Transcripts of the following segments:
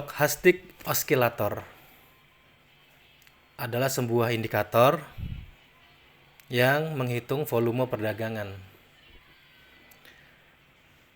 Stochastic Oscillator adalah sebuah indikator yang menghitung volume perdagangan.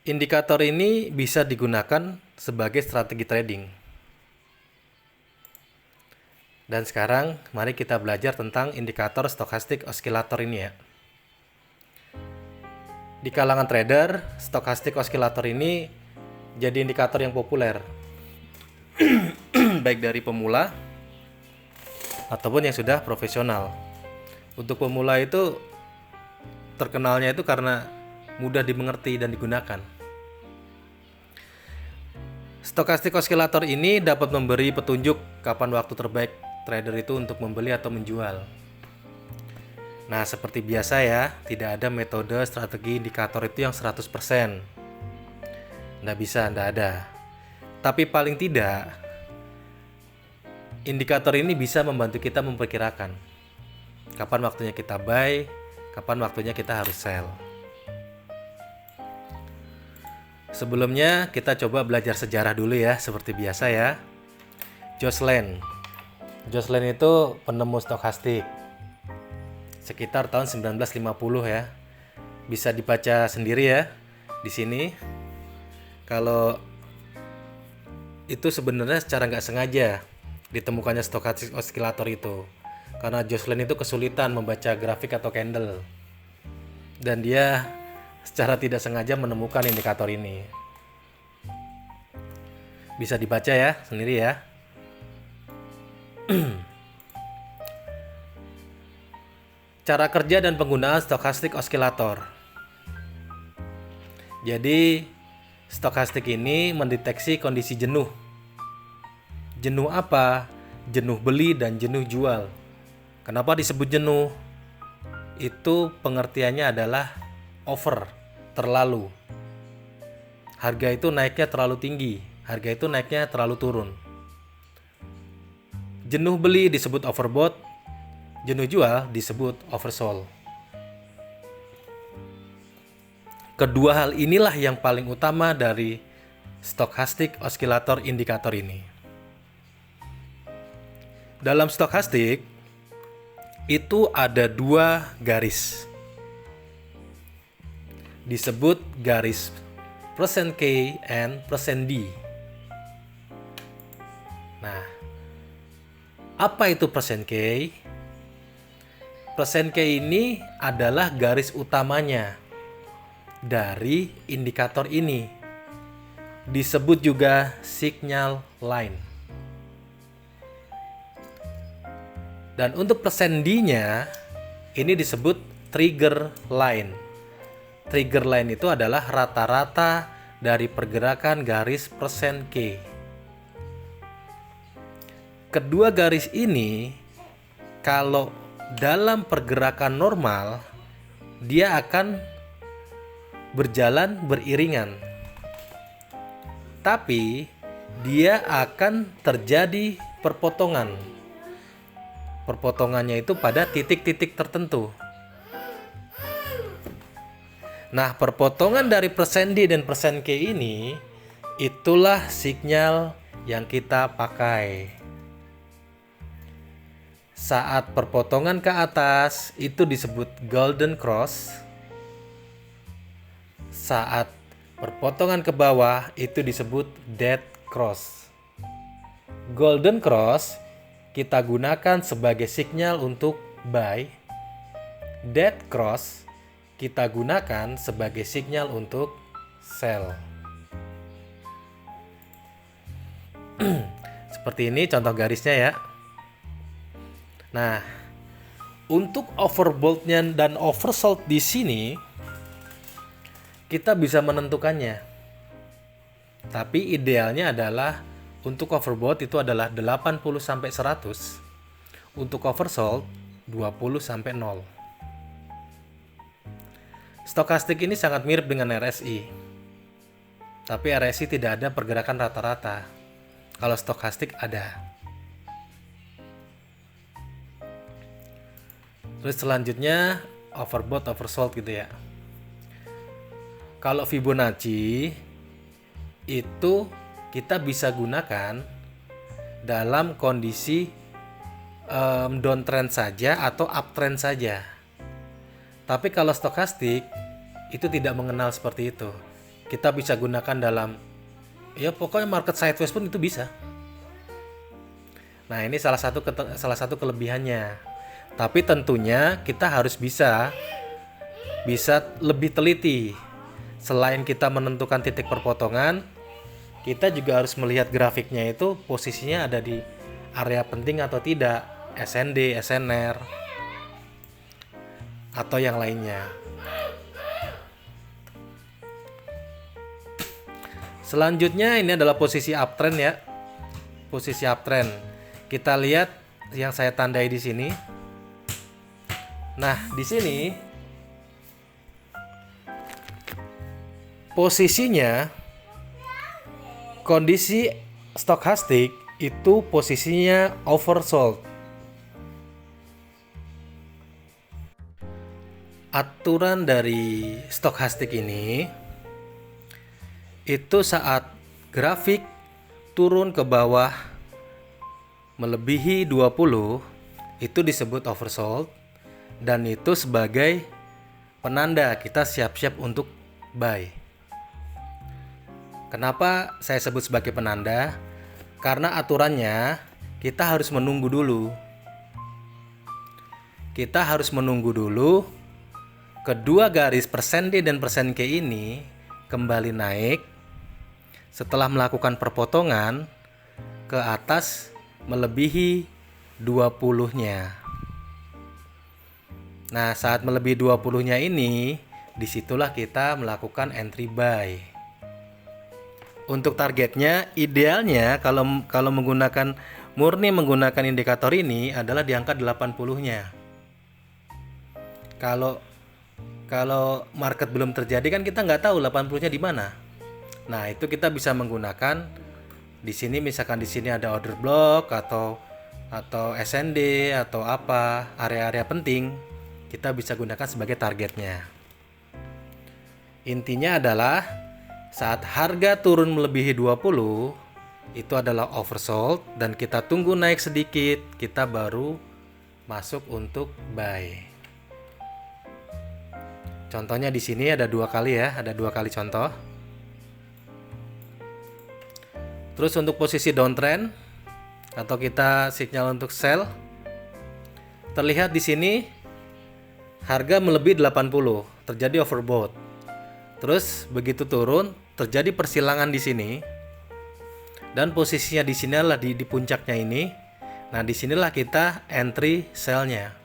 Indikator ini bisa digunakan sebagai strategi trading. Dan sekarang mari kita belajar tentang indikator Stochastic Oscillator ini ya. Di kalangan trader, Stochastic Oscillator ini jadi indikator yang populer. Baik dari pemula ataupun yang sudah profesional. Untuk pemula itu terkenalnya itu karena mudah dimengerti dan digunakan. Stochastic Oscillator ini dapat memberi petunjuk kapan waktu terbaik trader itu untuk membeli atau menjual. Nah, seperti biasa ya, tidak ada metode strategi indikator itu yang 100%. Nggak bisa, nggak ada. Tapi paling tidak, indikator ini bisa membantu kita memperkirakan kapan waktunya kita buy, kapan waktunya kita harus sell. Sebelumnya kita coba belajar sejarah dulu ya, seperti biasa ya. Jocelyn itu penemu stokastik sekitar tahun 1950 ya. Bisa dibaca sendiri ya di sini. Kalau itu sebenarnya secara nggak sengaja ditemukannya Stochastic Oscillator itu, karena Jocelyn itu kesulitan membaca grafik atau candle, dan dia secara tidak sengaja menemukan indikator ini. Bisa dibaca ya sendiri ya. Cara kerja dan penggunaan Stochastic Oscillator. Jadi, stokastik ini mendeteksi kondisi jenuh. Jenuh apa? Jenuh beli dan jenuh jual. Kenapa disebut jenuh? Itu pengertiannya adalah over, terlalu. Harga itu naiknya terlalu tinggi, harga itu naiknya terlalu turun. Jenuh beli disebut overbought, jenuh jual disebut oversold. Kedua hal inilah yang paling utama dari Stochastic Oscillator indikator ini. Dalam stokastik itu ada dua garis, disebut garis percent K and percent D. Nah, apa itu percent K? Persen K ini adalah garis utamanya dari indikator ini. Disebut juga signal line. Dan untuk persen D-nya ini disebut trigger line. Trigger line itu adalah rata-rata dari pergerakan garis persen K. Kedua garis ini kalau dalam pergerakan normal dia akan berjalan beriringan, tapi dia akan terjadi perpotongan. Perpotongannya itu pada titik-titik tertentu. Nah, perpotongan dari persen D dan persen K ini itulah sinyal yang kita pakai. Saat perpotongan ke atas itu disebut golden cross. Saat perpotongan ke bawah itu disebut dead cross. Golden cross kita gunakan sebagai sinyal untuk buy. Dead cross kita gunakan sebagai sinyal untuk sell. Seperti ini contoh garisnya ya. Nah, untuk overbought-nya dan oversold di sini kita bisa menentukannya. Tapi idealnya adalah untuk overbought itu adalah 80 sampai 100. Untuk oversold 20 sampai 0. Stokastik ini sangat mirip dengan RSI. Tapi RSI tidak ada pergerakan rata-rata. Kalau stokastik ada. Terus selanjutnya overbought, oversold gitu ya. Kalau Fibonacci itu kita bisa gunakan dalam kondisi downtrend saja atau uptrend saja. Tapi kalau stokastik itu tidak mengenal seperti itu. Kita bisa gunakan dalam, ya pokoknya market sideways pun itu bisa. Nah, ini salah satu kelebihannya. Tapi tentunya kita harus bisa lebih teliti. Selain kita menentukan titik perpotongan, kita juga harus melihat grafiknya itu posisinya ada di area penting atau tidak, SND, SNR, atau yang lainnya. Selanjutnya ini adalah posisi uptrend ya. Posisi uptrend. Kita lihat yang saya tandai di sini. Nah, di sini posisinya kondisi stokastik itu posisinya oversold. Aturan dari stokastik ini itu saat grafik turun ke bawah melebihi 20 itu disebut oversold, dan itu sebagai penanda kita siap-siap untuk buy. Kenapa saya sebut sebagai penanda? Karena aturannya kita harus menunggu dulu. Kita harus menunggu dulu kedua garis persen D dan persen K ini kembali naik setelah melakukan perpotongan ke atas melebihi 20-nya. Nah, saat melebihi 20-nya ini, disitulah kita melakukan entry buy. Untuk targetnya, idealnya kalau murni menggunakan indikator ini adalah di angka 80-nya. Kalau market belum terjadi kan kita nggak tahu 80-nya di mana. Nah, itu kita bisa menggunakan di sini, misalkan di sini ada order block atau SND atau apa, area-area penting, kita bisa gunakan sebagai targetnya. Intinya adalah saat harga turun melebihi 20 itu adalah oversold dan kita tunggu naik sedikit, kita baru masuk untuk buy. Contohnya di sini ada 2 kali ya, ada 2 kali contoh. Terus untuk posisi downtrend atau kita sinyal untuk sell, terlihat di sini harga melebihi 80, terjadi overbought. Terus begitu turun, terjadi persilangan di sini. Dan posisinya di sini adalah di puncaknya ini. Nah, disinilah kita entry sell-nya.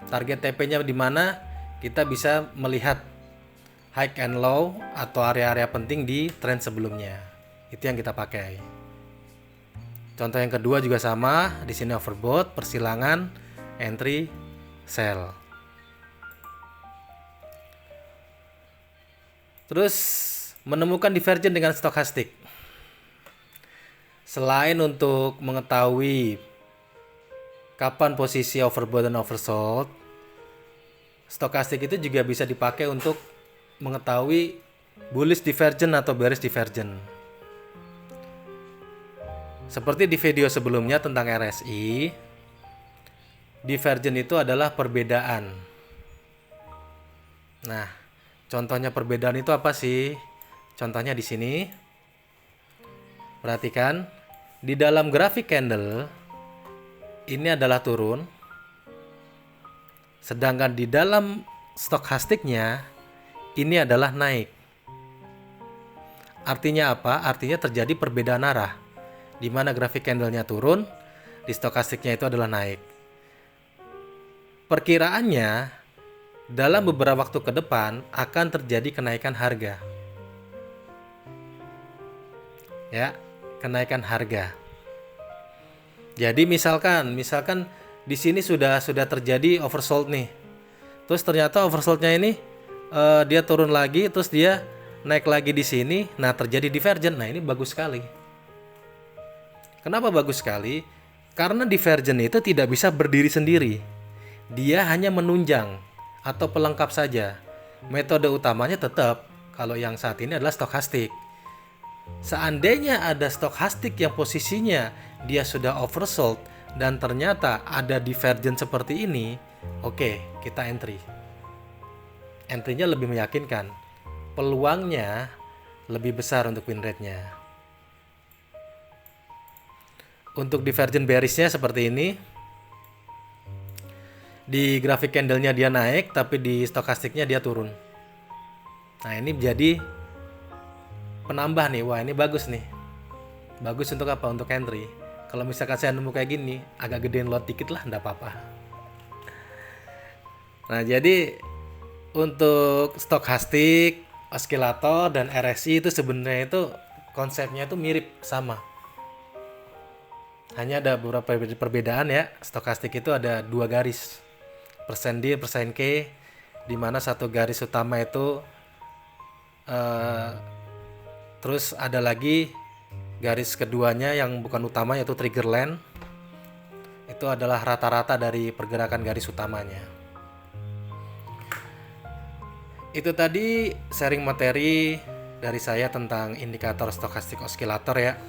Target TP-nya di mana? Kita bisa melihat high and low atau area-area penting di trend sebelumnya. Itu yang kita pakai. Contoh yang kedua juga sama, di sini overbought, persilangan, entry, sell. Terus menemukan divergen dengan stokastik. Selain untuk mengetahui kapan posisi overbought dan oversold, stokastik itu juga bisa dipakai untuk mengetahui bullish divergen atau bearish divergen. Seperti di video sebelumnya tentang RSI, divergen itu adalah perbedaan. Nah, contohnya perbedaan itu apa sih? Contohnya di sini. Perhatikan, di dalam grafik candle ini adalah turun. Sedangkan di dalam stokastiknya ini adalah naik. Artinya apa? Artinya terjadi perbedaan arah. Di mana grafik candlenya turun, di stokastiknya itu adalah naik. Perkiraannya dalam beberapa waktu ke depan akan terjadi kenaikan harga. Ya, kenaikan harga. Jadi misalkan di sini sudah terjadi oversold nih. Terus ternyata oversoldnya ini dia turun lagi, terus dia naik lagi di sini. Nah, terjadi divergen. Nah, ini bagus sekali. Kenapa bagus sekali? Karena divergen itu tidak bisa berdiri sendiri. Dia hanya menunjang atau pelengkap saja. Metode utamanya tetap kalau yang saat ini adalah stokastik. Seandainya ada stokastik yang posisinya dia sudah oversold dan ternyata ada divergence seperti ini, oke, kita entry. Entry-nya lebih meyakinkan. Peluangnya lebih besar untuk win rate-nya. Untuk divergent bearish-nya seperti ini. Di grafik candle-nya dia naik, tapi di stokastiknya dia turun. Nah, ini jadi penambah nih. Wah, ini bagus nih. Bagus untuk apa? Untuk entry. Kalau misalkan saya nemu kayak gini, agak gedein lot dikit lah, enggak apa-apa. Nah, jadi untuk stokastik, osilator, dan RSI itu sebenarnya itu konsepnya itu mirip sama. Hanya ada beberapa perbedaan ya. Stokastik itu ada 2 garis. Persen D, persen K, di mana satu garis utama itu terus ada lagi garis keduanya yang bukan utama yaitu trigger line. Itu adalah rata-rata dari pergerakan garis utamanya. Itu tadi sharing materi dari saya tentang indikator stokastik osilator ya.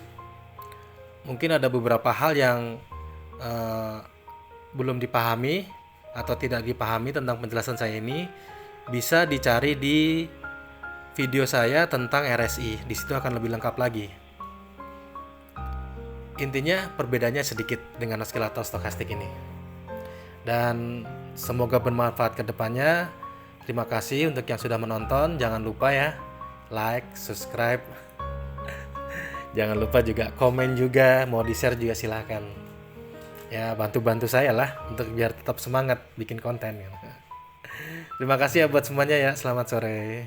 Mungkin ada beberapa hal yang belum dipahami atau tidak dipahami tentang penjelasan saya ini, bisa dicari di video saya tentang RSI. Di situ akan lebih lengkap lagi. Intinya perbedaannya sedikit dengan osilator stokastik ini. Dan semoga bermanfaat ke depannya. Terima kasih untuk yang sudah menonton. Jangan lupa ya, like, subscribe. Jangan lupa juga komen juga, mau di-share juga silahkan. Ya, bantu-bantu saya lah untuk biar tetap semangat bikin konten. Terima kasih ya buat semuanya ya. Selamat sore.